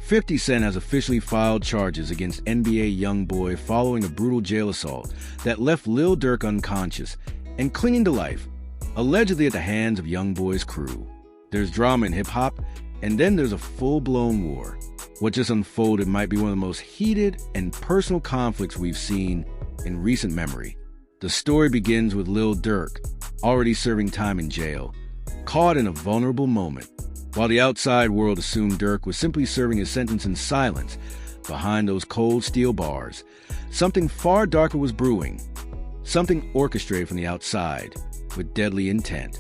50 Cent has officially filed charges against NBA YoungBoy following a brutal jail assault that left Lil Durk unconscious and clinging to life, allegedly at the hands of YoungBoy's crew. There's drama in hip-hop, and then there's a full-blown war. What just unfolded might be one of the most heated and personal conflicts we've seen in recent memory. The story begins with Lil Durk, already serving time in jail, caught in a vulnerable moment. While the outside world assumed Durk was simply serving his sentence in silence behind those cold steel bars, something far darker was brewing, something orchestrated from the outside with deadly intent.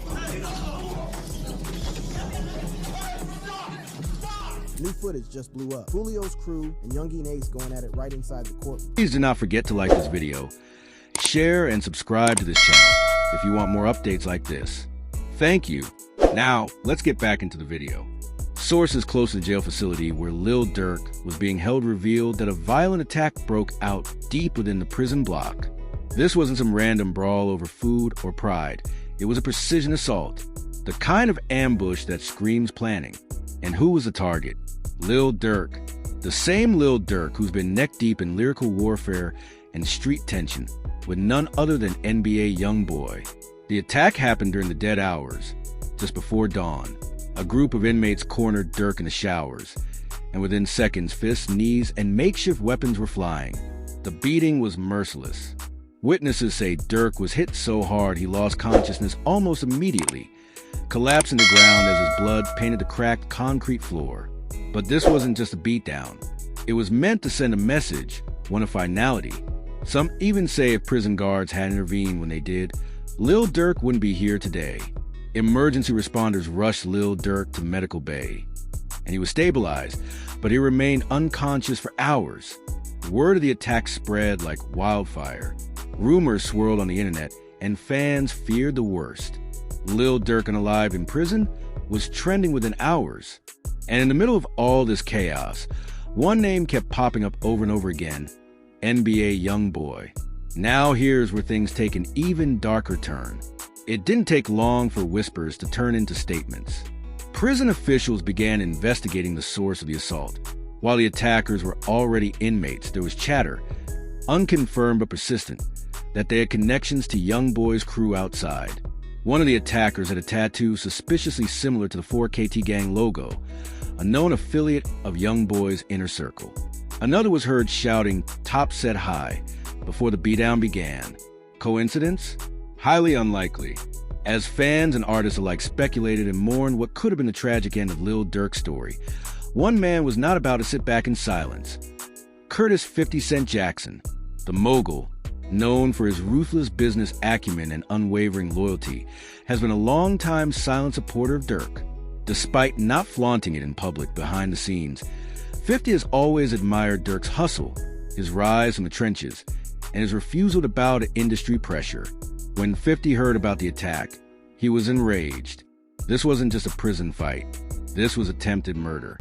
New footage just blew up. Julio's crew and Youngin Ace going at it right inside the courtroom. Please do not forget to like this video, share and subscribe to this channel if you want more updates like this. Thank you. Now, let's get back into the video. Sources close to the jail facility where Lil Durk was being held revealed that a violent attack broke out deep within the prison block. This wasn't some random brawl over food or pride. It was a precision assault, the kind of ambush that screams planning. And who was the target? Lil Durk. The same Lil Durk who's been neck-deep in lyrical warfare and street tension with none other than NBA YoungBoy. The attack happened during the dead hours, just before dawn. A group of inmates cornered Durk in the showers, and within seconds, fists, knees, and makeshift weapons were flying. The beating was merciless. Witnesses say Durk was hit so hard he lost consciousness almost immediately, collapsing to the ground as his blood painted the cracked concrete floor. But this wasn't just a beatdown. It was meant to send a message, one of finality. Some even say if prison guards had intervened when they did, Lil Durk wouldn't be here today. Emergency responders rushed Lil Durk to medical bay, and he was stabilized, but he remained unconscious for hours. Word of the attack spread like wildfire. Rumors swirled on the internet, and fans feared the worst. Lil Durk unalive in prison was trending within hours. And in the middle of all this chaos, one name kept popping up over and over again: NBA YoungBoy. Now here's where things take an even darker turn. It didn't take long for whispers to turn into statements. Prison officials began investigating the source of the assault. While the attackers were already inmates, there was chatter, unconfirmed but persistent, that they had connections to YoungBoy's crew outside. One of the attackers had a tattoo suspiciously similar to the 4KT Gang logo, a known affiliate of YoungBoy's inner circle. Another was heard shouting "Top set high" before the beatdown began. Coincidence? Highly unlikely, as fans and artists alike speculated and mourned what could have been the tragic end of Lil Durk's story. One man was not about to sit back in silence. Curtis 50 Cent Jackson, the mogul, known for his ruthless business acumen and unwavering loyalty, has been a long-time silent supporter of Durk. Despite not flaunting it in public behind the scenes, 50 has always admired Durk's hustle, his rise from the trenches, and his refusal to bow to industry pressure. When 50 heard about the attack, he was enraged. This wasn't just a prison fight. This was attempted murder.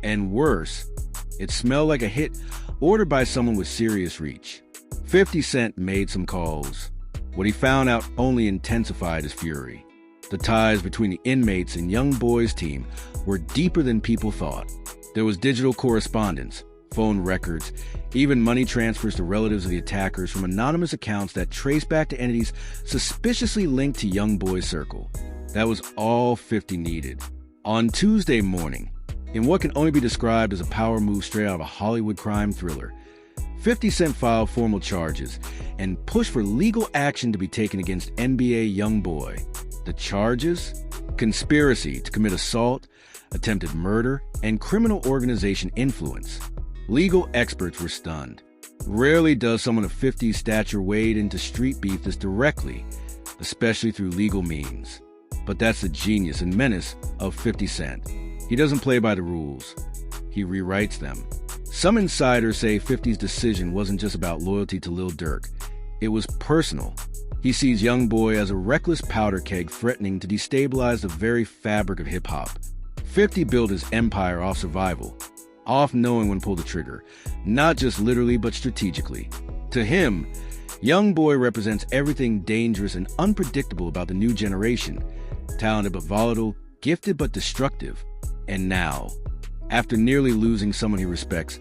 And worse, it smelled like a hit ordered by someone with serious reach. 50 Cent made some calls. What he found out only intensified his fury. The ties between the inmates and YoungBoy's team were deeper than people thought. There was digital correspondence, phone records, even money transfers to relatives of the attackers from anonymous accounts that trace back to entities suspiciously linked to YoungBoy's circle. That was all 50 needed. On Tuesday morning, in what can only be described as a power move straight out of a Hollywood crime thriller, 50 Cent filed formal charges and pushed for legal action to be taken against NBA YoungBoy. The charges? Conspiracy to commit assault, attempted murder, and criminal organization influence. Legal experts were stunned. Rarely does someone of 50's stature wade into street beef this directly, especially through legal means. But that's the genius and menace of 50 Cent. He doesn't play by the rules. He rewrites them. Some insiders say 50's decision wasn't just about loyalty to Lil Durk. It was personal. He sees YoungBoy as a reckless powder keg threatening to destabilize the very fabric of hip-hop. 50 built his empire off survival, off knowing when to pull the trigger, not just literally but strategically. To him, YoungBoy represents everything dangerous and unpredictable about the new generation. Talented but volatile, gifted but destructive. And now, After nearly losing someone he respects,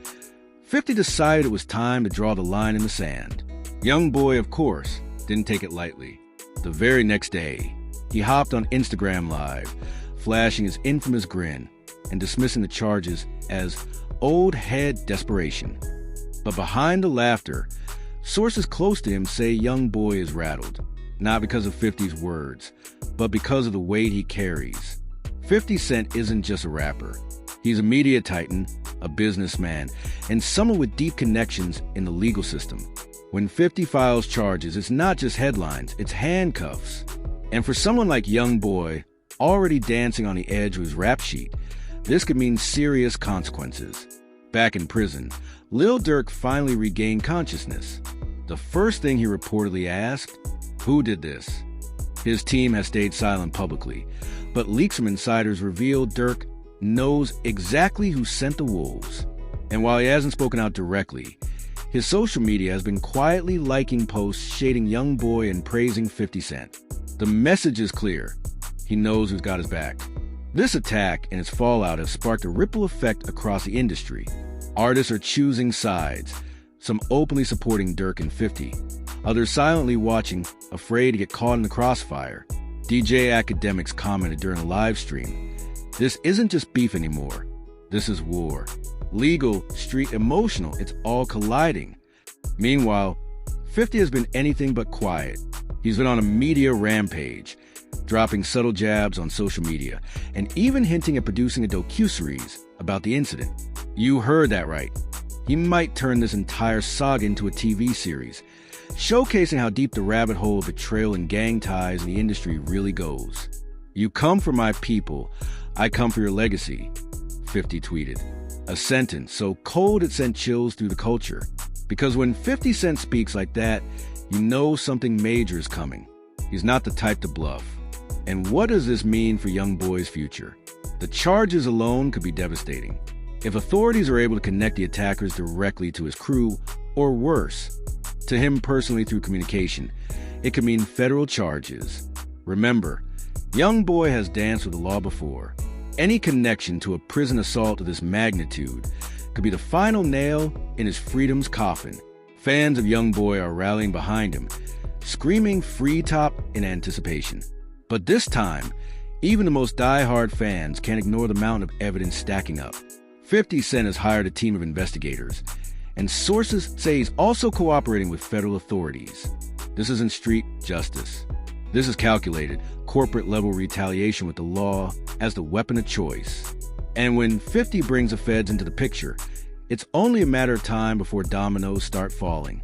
50 decided it was time to draw the line in the sand. YoungBoy, of course, didn't take it lightly. The very next day, he hopped on Instagram Live, flashing his infamous grin and dismissing the charges as old head desperation. But behind the laughter, sources close to him say YoungBoy is rattled, not because of 50's words, but because of the weight he carries. 50 Cent isn't just a rapper. He's a media titan, a businessman, and someone with deep connections in the legal system. When 50 files charges, it's not just headlines, it's handcuffs. And for someone like YoungBoy, already dancing on the edge of his rap sheet, this could mean serious consequences. Back in prison, Lil Durk finally regained consciousness. The first thing he reportedly asked, who did this? His team has stayed silent publicly, but leaks from insiders reveal Durk knows exactly who sent the wolves. And while he hasn't spoken out directly, his social media has been quietly liking posts shading YoungBoy and praising 50 Cent. The message is clear. He knows who's got his back. This attack and its fallout have sparked a ripple effect across the industry. Artists are choosing sides, some openly supporting Durk and 50, others silently watching, afraid to get caught in the crossfire. DJ Academics commented during a live stream, "This isn't just beef anymore. This is war. Legal, street, emotional, it's all colliding." Meanwhile, 50 has been anything but quiet. He's been on a media rampage, dropping subtle jabs on social media, and even hinting at producing a docuseries about the incident. You heard that right. He might turn this entire saga into a TV series, showcasing how deep the rabbit hole of betrayal and gang ties in the industry really goes. "You come for my people, I come for your legacy," 50 tweeted. A sentence so cold it sent chills through the culture. Because when 50 Cent speaks like that, you know something major is coming. He's not the type to bluff. And what does this mean for YoungBoy's future? The charges alone could be devastating. If authorities are able to connect the attackers directly to his crew, or worse, to him personally through communication, it could mean federal charges. Remember, YoungBoy has danced with the law before. Any connection to a prison assault of this magnitude could be the final nail in his freedom's coffin. Fans of YoungBoy are rallying behind him, screaming "Free Top" in anticipation. But this time, even the most die-hard fans can't ignore the mountain of evidence stacking up. 50 Cent has hired a team of investigators, and sources say he's also cooperating with federal authorities. This isn't street justice. This is calculated, corporate-level retaliation with the law as the weapon of choice. And when 50 brings the feds into the picture, it's only a matter of time before dominoes start falling.